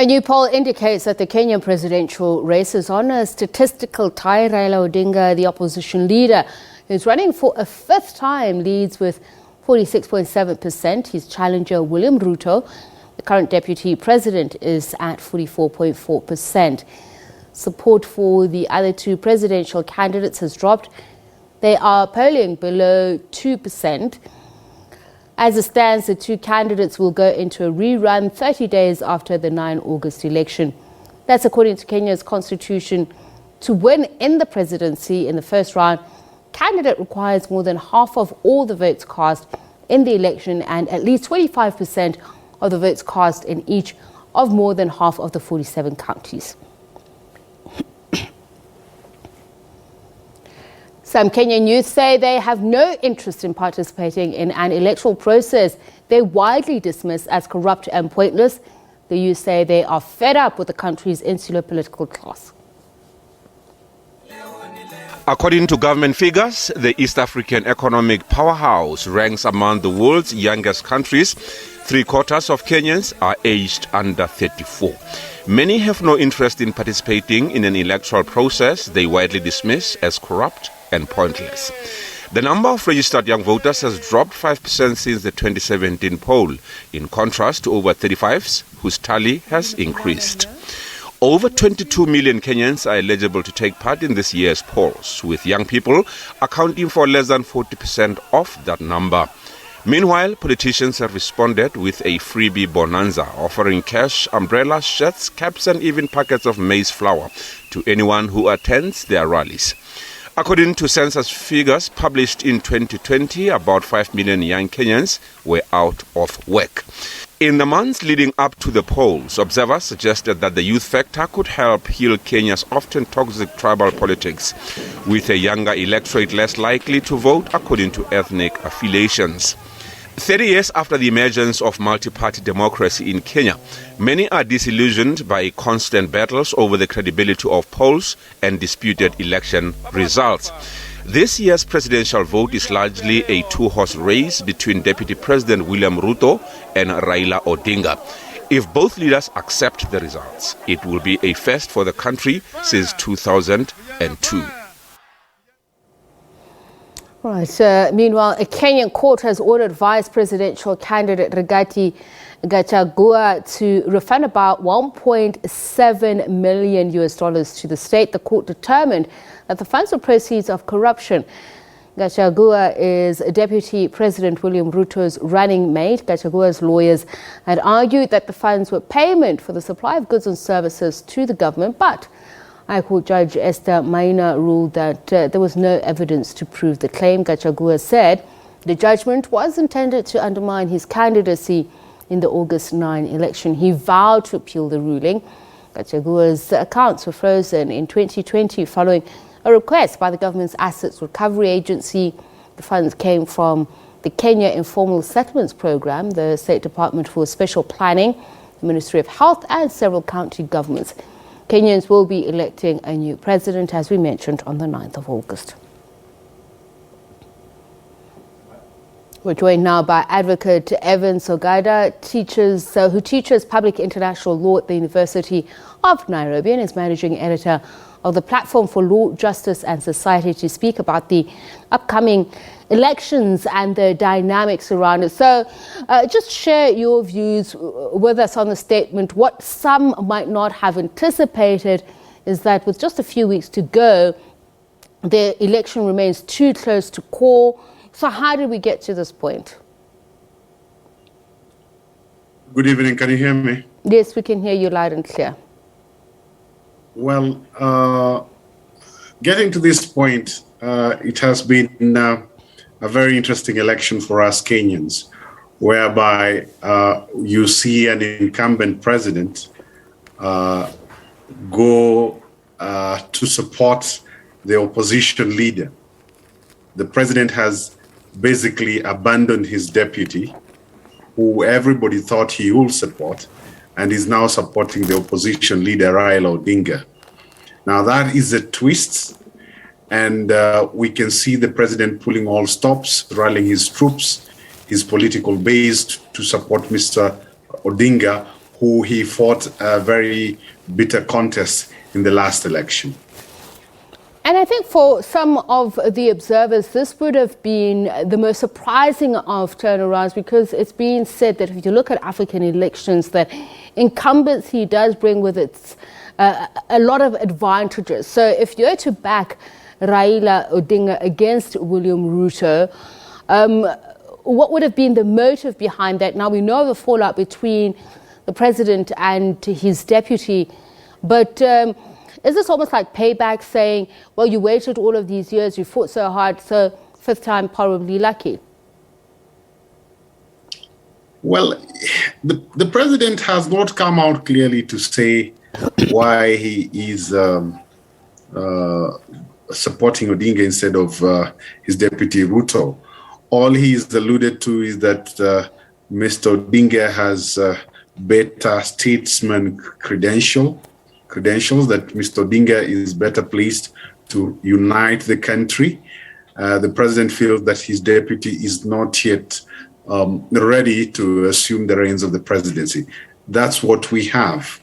A new poll indicates that the Kenyan presidential race is on a statistical tie. Raila Odinga, the opposition leader, who's running for a fifth time, leads with 46.7%. His challenger, William Ruto, the current deputy president, is at 44.4%. Support for the other two presidential candidates has dropped. They are polling below 2%. As it stands, the two candidates will go into a rerun 30 days after the 9 August election. That's according to Kenya's constitution. To win in the presidency in the first round, candidate requires more than half of all the votes cast in the election and at least 25% of the votes cast in each of more than half of the 47 counties. Some Kenyan youth say they have no interest in participating in an electoral process they widely dismiss as corrupt and pointless. The youth say they are fed up with the country's insular political class. According to government figures, the East African economic powerhouse ranks among the world's youngest countries. 3/4 of Kenyans are aged under 34. Many have no interest in participating in an electoral process they widely dismiss as corrupt and pointless. The number of registered young voters has dropped 5% since the 2017 poll, in contrast to over 35s, whose tally has increased. Over 22 million Kenyans are eligible to take part in this year's polls, with young people accounting for less than 40% of that number. Meanwhile, politicians have responded with a freebie bonanza, offering cash, umbrellas, shirts, caps and even packets of maize flour to anyone who attends their rallies. According to census figures published in 2020, about 5 million young Kenyans were out of work. In the months leading up to the polls, observers suggested that the youth factor could help heal Kenya's often toxic tribal politics, with a younger electorate less likely to vote according to ethnic affiliations. 30 years after the emergence of multi-party democracy in Kenya, many are disillusioned by constant battles over the credibility of polls and disputed election results. This year's presidential vote is largely a two-horse race between Deputy President William Ruto and Raila Odinga. If both leaders accept the results, it will be a first for the country since 2002. Right. Meanwhile, a Kenyan court has ordered vice presidential candidate Rigathi Gachagua to refund about $1.7 million to the state. The court determined that the funds were proceeds of corruption. Gachagua is Deputy President William Ruto's running mate. Gachagua's lawyers had argued that the funds were payment for the supply of goods and services to the government, but High Court Judge Esther Maina ruled that there was no evidence to prove the claim. Gachagua said the judgment was intended to undermine his candidacy in the August 9 election. He vowed to appeal the ruling. Gachagua's accounts were frozen in 2020 following a request by the government's Assets Recovery Agency. The funds came from the Kenya Informal Settlements Program, the State Department for Special Planning, the Ministry of Health and several county governments. Kenyans will be electing a new president, as we mentioned, on the 9th of August. We're joined now by Advocate Evans Ogada, who teaches public international law at the University of Nairobi and is managing editor of the Platform for Law, Justice and Society, to speak about the upcoming elections and the dynamics around it. So just share your views with us on the statement. What some might not have anticipated is that with just a few weeks to go, the election remains too close to call. So how did we get to this point? Good evening. Can you hear me? Yes, we can hear you loud and clear. Well, getting to this point, it has been a very interesting election for us Kenyans, whereby you see an incumbent president go to support the opposition leader. The president has basically abandoned his deputy, who everybody thought he would support, and is now supporting the opposition leader, Raila Odinga. Now that is a twist, and we can see the president pulling all stops, rallying his troops, his political base to support Mr. Odinga, who he fought a very bitter contest in the last election. And I think for some of the observers, this would have been the most surprising of turnarounds, because it's been said that if you look at African elections, that incumbency does bring with it a lot of advantages. So if you're to back Raila Odinga against William Ruto, what would have been the motive behind that? Now we know the fallout between the president and his deputy, but is this almost like payback, saying, well, you waited all of these years, you fought so hard, so fifth time probably lucky? Well, the president has not come out clearly to say why he is supporting Odinga instead of his deputy Ruto. All he's alluded to is that Mr. Odinga has better statesman credentials, that Mr. Odinga is better placed to unite the country. The president feels that his deputy is not yet ready to assume the reins of the presidency. That's what we have.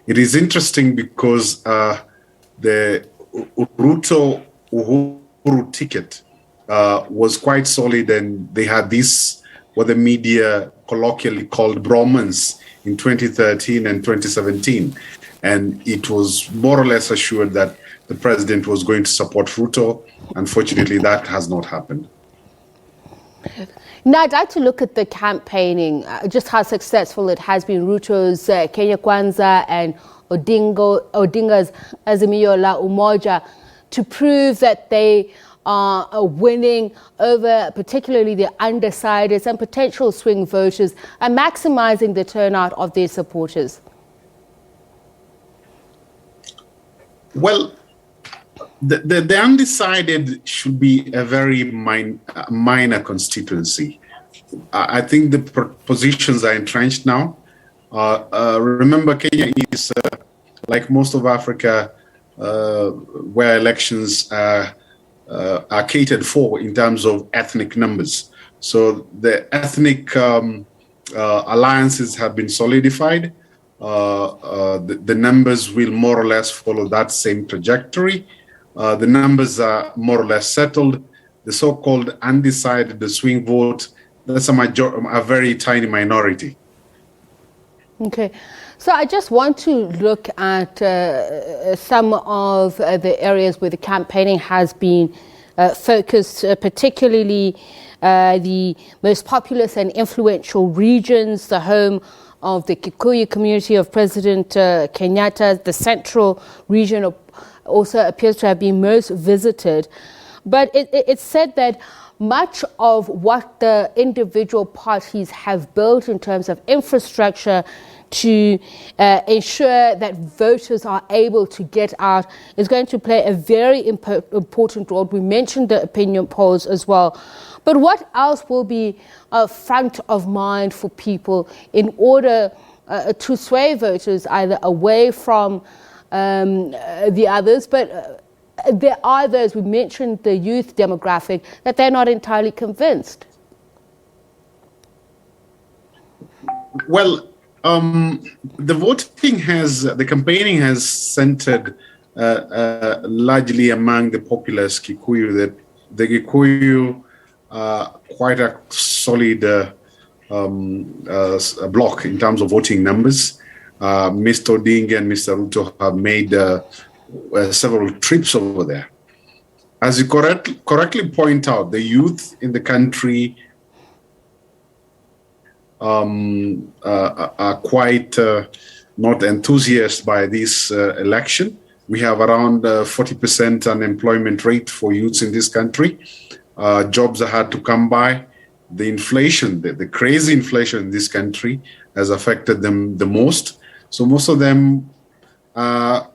It is interesting because the Ruto-Uhuru ticket was quite solid, and they had this, what the media colloquially called bromance in 2013 and 2017. And it was more or less assured that the president was going to support Ruto. Unfortunately, that has not happened. Now, I'd like to look at the campaigning, just how successful it has been. Ruto's Kenya Kwanza and Odinga's Azimio la Umoja, to prove that they are winning over particularly the undecideds and potential swing voters, and maximizing the turnout of their supporters. Well, the undecided should be a very minor constituency. I think the positions are entrenched now. Remember, Kenya is, like most of Africa, where elections are catered for in terms of ethnic numbers. So the ethnic alliances have been solidified. The numbers will more or less follow that same trajectory. The numbers are more or less settled. The so-called undecided, the swing vote, that's a very tiny minority. Okay. So I just want to look at some of the areas where the campaigning has been focused, particularly the most populous and influential regions, the home of the Kikuyu community of President Kenyatta. The central region also appears to have been most visited. But it's said that much of what the individual parties have built in terms of infrastructure to ensure that voters are able to get out is going to play a very important role. We mentioned the opinion polls as well. But what else will be front of mind for people in order to sway voters either away from the others? But there are those, we mentioned the youth demographic, that they're not entirely convinced. Well, the campaigning has centered largely among the populous Kikuyu. The Kikuyu quite a solid block in terms of voting numbers. Mr. Odinga and Mr. Ruto have made several trips over there. As you correctly point out, the youth in the country are quite not enthusiastic by this election. We have around 40% unemployment rate for youths in this country. Jobs are hard to come by. The inflation, the crazy inflation in this country has affected them the most. So most of them, we are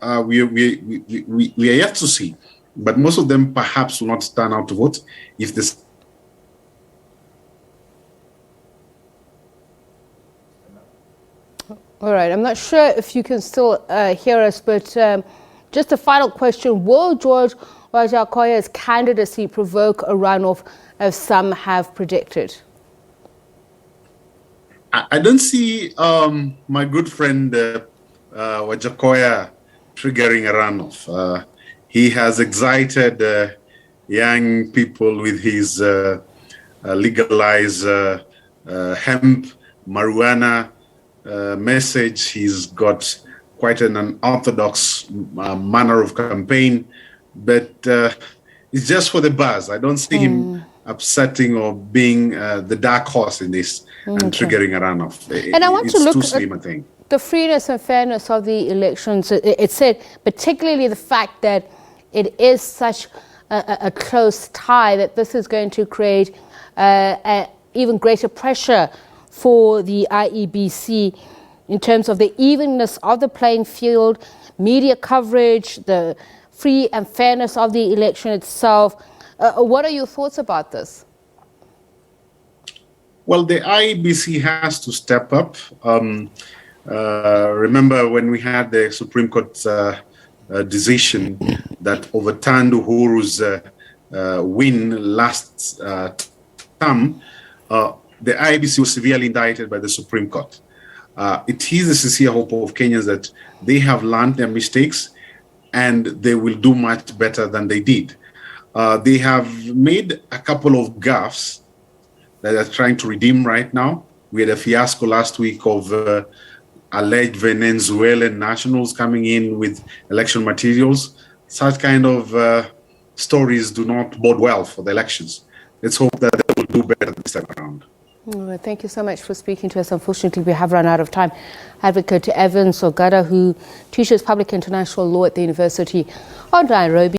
yet to see, but most of them perhaps will not turn out to vote if this. All right, I'm not sure if you can still hear us, but just a final question. Will George Wajakoya's candidacy provoke a runoff, as some have predicted? I don't see my good friend Wajakoya triggering a runoff. He has excited young people with his legalize hemp, marijuana message. He's got quite an unorthodox manner of campaign, but it's just for the buzz. I don't see him upsetting or being the dark horse in this and triggering a runoff. And I want to look too slim, I think. The freeness and fairness of the elections. It said particularly the fact that it is such a close tie that this is going to create even greater pressure for the IEBC in terms of the evenness of the playing field, media coverage, the free and fairness of the election itself. What are your thoughts about this? Well, the IEBC has to step up. Remember when we had the Supreme Court decision that overturned Uhuru's win last term, the IEBC was severely indicted by the Supreme Court. It is a sincere hope of Kenyans that they have learned their mistakes and they will do much better than they did. They have made a couple of gaffes that they're trying to redeem right now. We had a fiasco last week of alleged Venezuelan nationals coming in with election materials. Such kind of stories do not bode well for the elections. Let's hope that they will do better this time around. Well, thank you so much for speaking to us. Unfortunately, we have run out of time. Advocate Evans Ogada, who teaches public international law at the University of Nairobi.